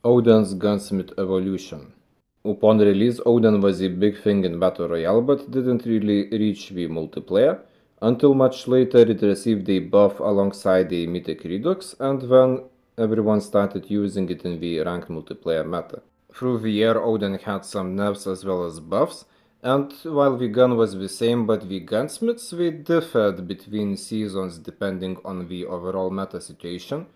Odin's Gunsmith evolution. Upon release, Odin was a big thing in Battle Royale, but didn't really reach the multiplayer, until much later it received a buff alongside the Mythic Redux, and then everyone started using it in the ranked multiplayer meta. Through the year, Odin had some nerfs as well as buffs, and while the gun was the same, but the gunsmiths, they differed between seasons depending on the overall meta situation.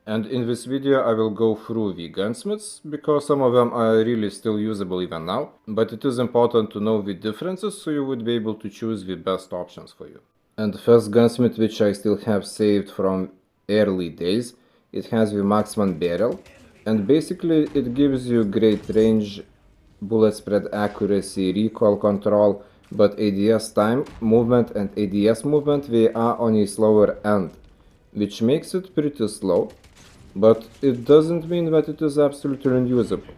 And in this video I will go through the gunsmiths, because some of them are really still usable even now, but it is important to know the differences so you would be able to choose the best options for you. And the first gunsmith, which I still have saved from early days, it has the Marksman barrel, and basically it gives you great range, bullet spread accuracy, recoil control, but ADS time, movement and ADS movement, they are on a slower end, which makes it pretty slow. But it doesn't mean that it is absolutely unusable.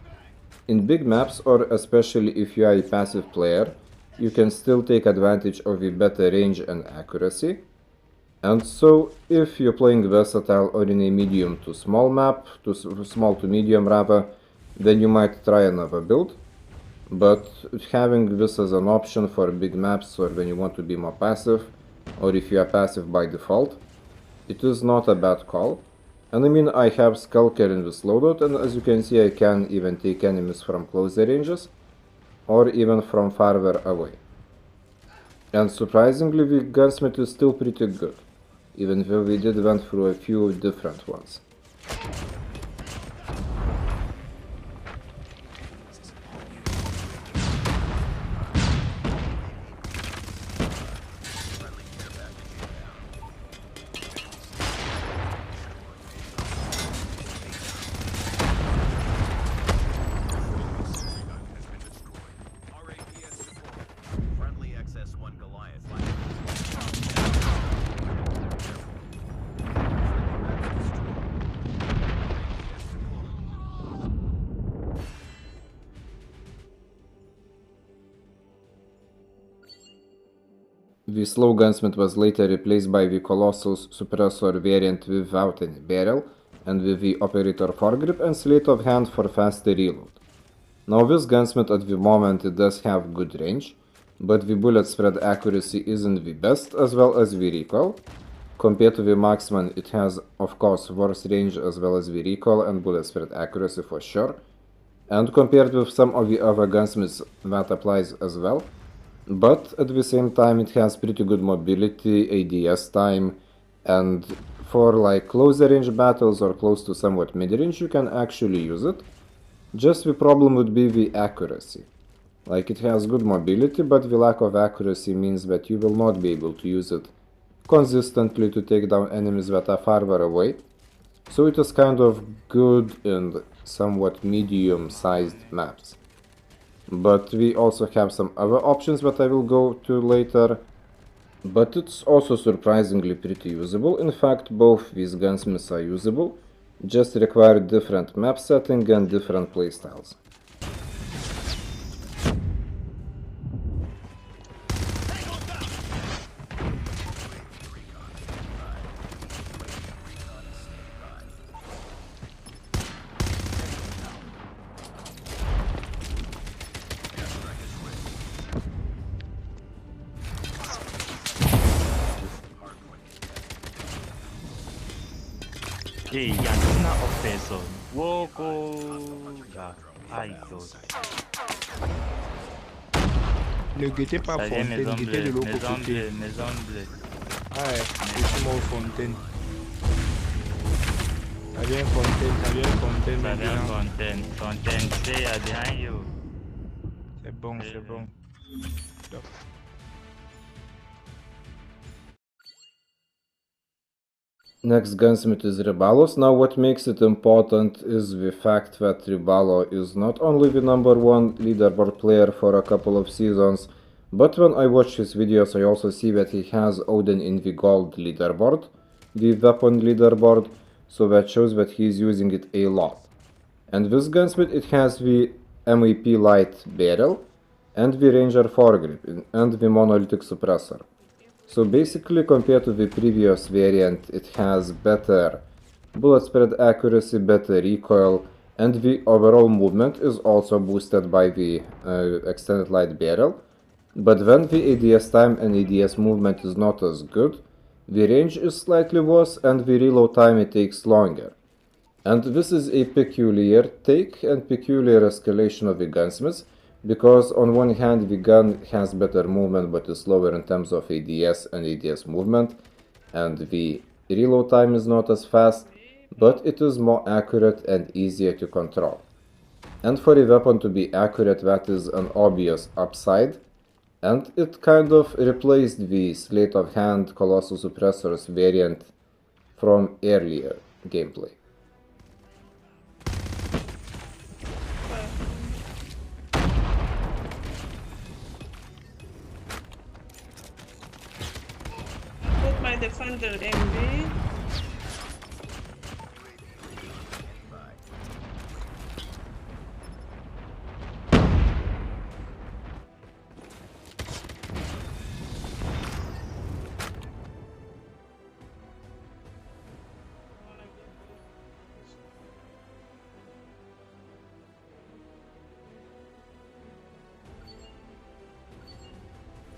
In big maps, or especially if you are a passive player, you can still take advantage of the better range and accuracy. And so, if you're playing versatile or in a medium to small map, small to medium rather, then you might try another build. But having this as an option for big maps or when you want to be more passive, or if you are passive by default, it is not a bad call. And I mean, I have Skulker in this loadout, and as you can see I can even take enemies from closer ranges, or even from farther away. And surprisingly, the gunsmith is still pretty good, even though we did went through a few different ones. The slow gunsmith was later replaced by the Colossus suppressor variant without any barrel, and with the operator foregrip and sleight of hand for faster reload. Now this gunsmith at the moment it does have good range, but the bullet spread accuracy isn't the best, as well as the recoil. Compared to the Marksman, it has of course worse range as well as the recoil and bullet spread accuracy for sure, and compared with some of the other gunsmiths that applies as well. But at the same time it has pretty good mobility, ADS time, and for like closer range battles or close to somewhat mid-range you can actually use it. Just the problem would be the accuracy. Like, it has good mobility, but the lack of accuracy means that you will not be able to use it consistently to take down enemies that are farther away. So it is kind of good in somewhat medium-sized maps. But we also have some other options that I will go to later. But it's also surprisingly pretty usable. In fact, both these gunsmiths are usable, just require different map setting and different playstyles. E una offeso. Woko. Aïe, Ne guettez pas ça vient Fontaine, guettez de l'autre côté. maison bleue. Ah ouais, laissez-moi au Fontaine. Ça vient Fontaine, Ça vient maintenant. Fontaine, c'est à behind you. C'est bon, c'est bon. Stop. Next gunsmith is Rebalos. Now what makes it important is the fact that Rebalo is not only the #1 leaderboard player for a couple of seasons, but when I watch his videos I also see that he has Odin in the gold leaderboard, the weapon leaderboard, so that shows that he is using it a lot. And this gunsmith, it has the MAP light barrel and the ranger foregrip and the monolithic suppressor. So basically, compared to the previous variant, it has better bullet spread accuracy, better recoil, And the overall movement is also boosted by the extended light barrel. But when the ADS time and ADS movement is not as good, the range is slightly worse and the reload time it takes longer. And this is a peculiar take and peculiar escalation of the gunsmiths, because on one hand the gun has better movement but is slower in terms of ADS and ADS movement, and the reload time is not as fast, but it is more accurate and easier to control. And for a weapon to be accurate, that is an obvious upside, and it kind of replaced the sleight of hand Colossus suppressors variant from earlier gameplay. Put my defender MB.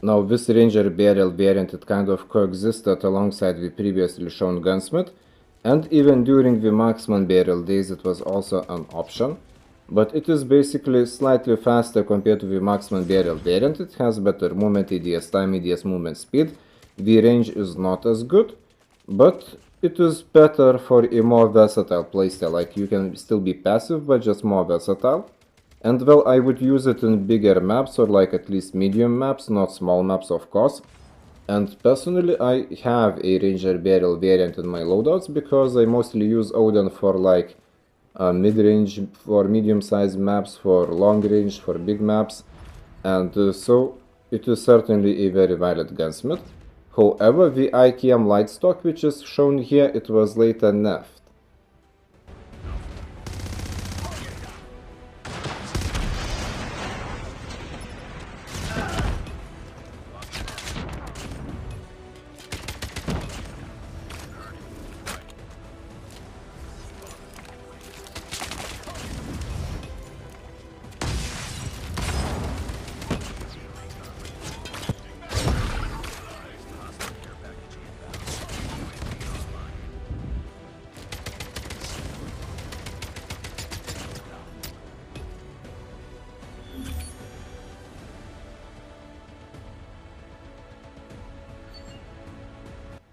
Now this Ranger barrel variant, it kind of coexisted alongside the previously shown Gunsmith, and even during the Marksman barrel days it was also an option, but it is basically slightly faster compared to the Marksman barrel variant. It has better movement, ADS time, ADS movement speed. The range is not as good, but it is better for a more versatile playstyle, like you can still be passive but just more versatile. And well, I would use it in bigger maps, or like at least medium maps, not small maps of course. And personally I have a Ranger barrel variant in my loadouts, because I mostly use Odin for like mid-range, for medium-sized maps, for long range, for big maps, and so it is certainly a very valid gunsmith. However, the IKM light stock, which is shown here, it was later nerfed.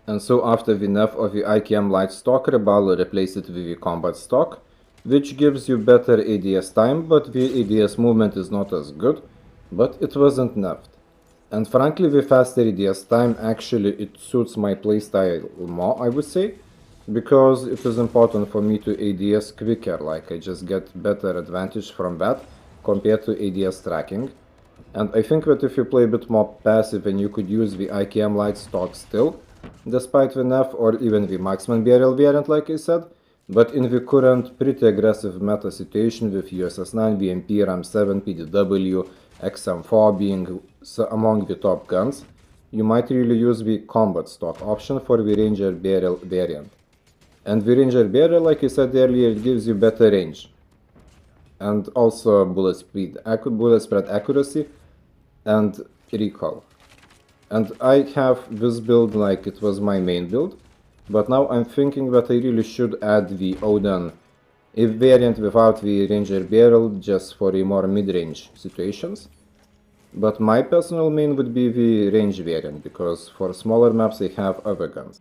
And so after the nerf of the IKM light stock, Rebalo replaced it with the combat stock, which gives you better ADS time, but the ADS movement is not as good, but it wasn't nerfed. And frankly, the faster ADS time, actually it suits my playstyle more, I would say, because it is important for me to ADS quicker, like I just get better advantage from that compared to ADS tracking. And I think that if you play a bit more passive, and you could use the IKM light stock still, despite the nerf, or even the Marksman barrel variant like I said, but in the current pretty aggressive meta situation with USS-9, VMP, RAM-7, PDW, XM4 being among the top guns, you might really use the combat stock option for the Ranger barrel variant. And the Ranger barrel, like I said earlier, it gives you better range, and also bullet spread accuracy and recoil. And I have this build like it was my main build, but now I'm thinking that I really should add the Odin, a variant without the Ranger barrel, just for a more mid-range situations. But my personal main would be the range variant, because for smaller maps I have other guns.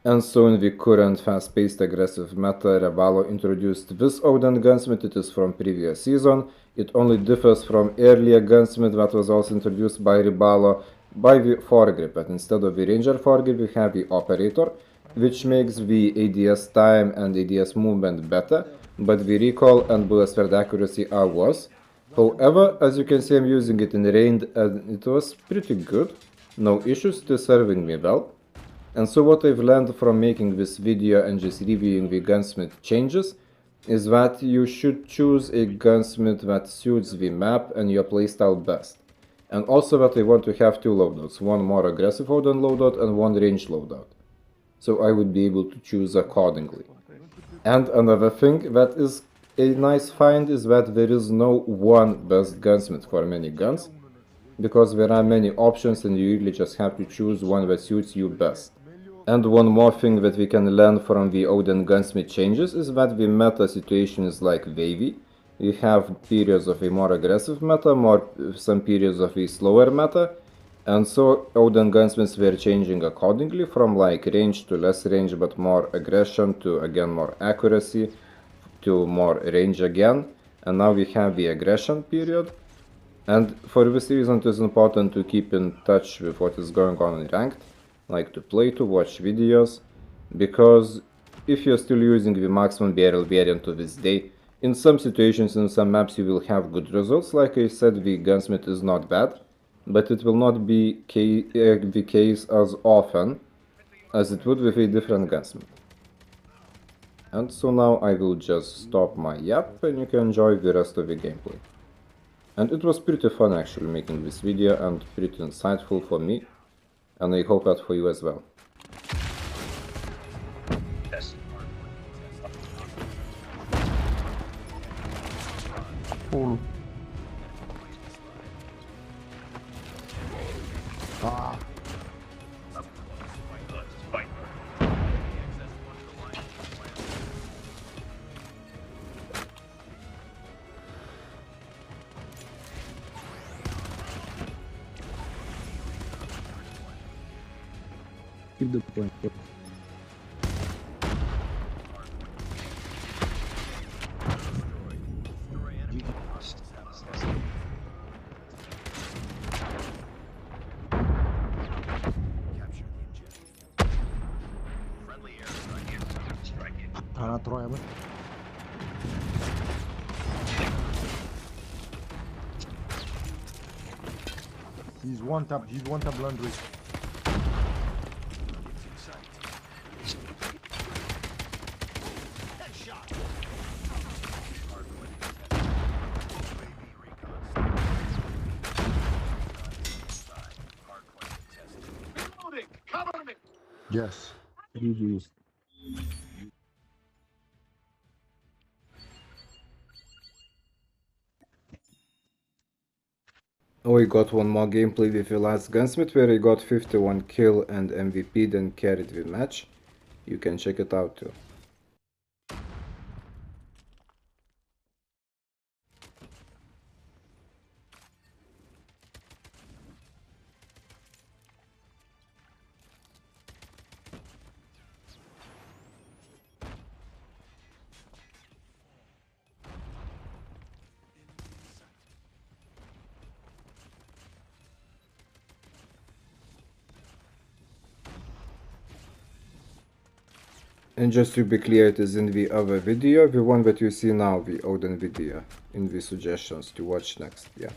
And so in the current fast-paced aggressive meta, Rebalo introduced this Odin gunsmith. It is from previous season. It only differs from earlier gunsmith that was also introduced by Rebalo by the foregrip, but instead of the Ranger foregrip we have the operator, which makes the ADS time and ADS movement better, but the recoil and bullet spread accuracy are worse. However, as you can see, I'm using it in range and it was pretty good, no issues, it is serving me well. And so what I've learned from making this video and just reviewing the gunsmith changes is that you should choose a gunsmith that suits the map and your playstyle best. And also that I want to have two loadouts, one more aggressive Odin loadout and one range loadout. So I would be able to choose accordingly. And another thing that is a nice find is that there is no one best gunsmith for many guns, because there are many options and you really just have to choose one that suits you best. And one more thing that we can learn from the Odin gunsmith changes is that the meta situation is like wavy. We have periods of a more aggressive meta, some periods of a slower meta, and so Odin gunsmiths were changing accordingly from like range to less range but more aggression to again more accuracy to more range again, and now we have the aggression period. And for this reason it is important to keep in touch with what is going on in ranked, like to play, to watch videos, because if you're still using the Marksman barrel variant to this day, in some situations, in some maps you will have good results. Like I said, the gunsmith is not bad, but it will not be the case as often as it would with a different gunsmith. And so now I will just stop my yap and you can enjoy the rest of the gameplay. And it was pretty fun actually making this video and pretty insightful for me, and I hope that for you as well. Full. Ah. Keep the point. Троє. He's one tap laundry. Yes. GG's. We got one more gameplay with the last gunsmith where he got 51 kill and MVP, then carried the match. You can check it out too. And just to be clear, it is in the other video, the one that you see now, the Odin video, in the suggestions to watch next, yeah.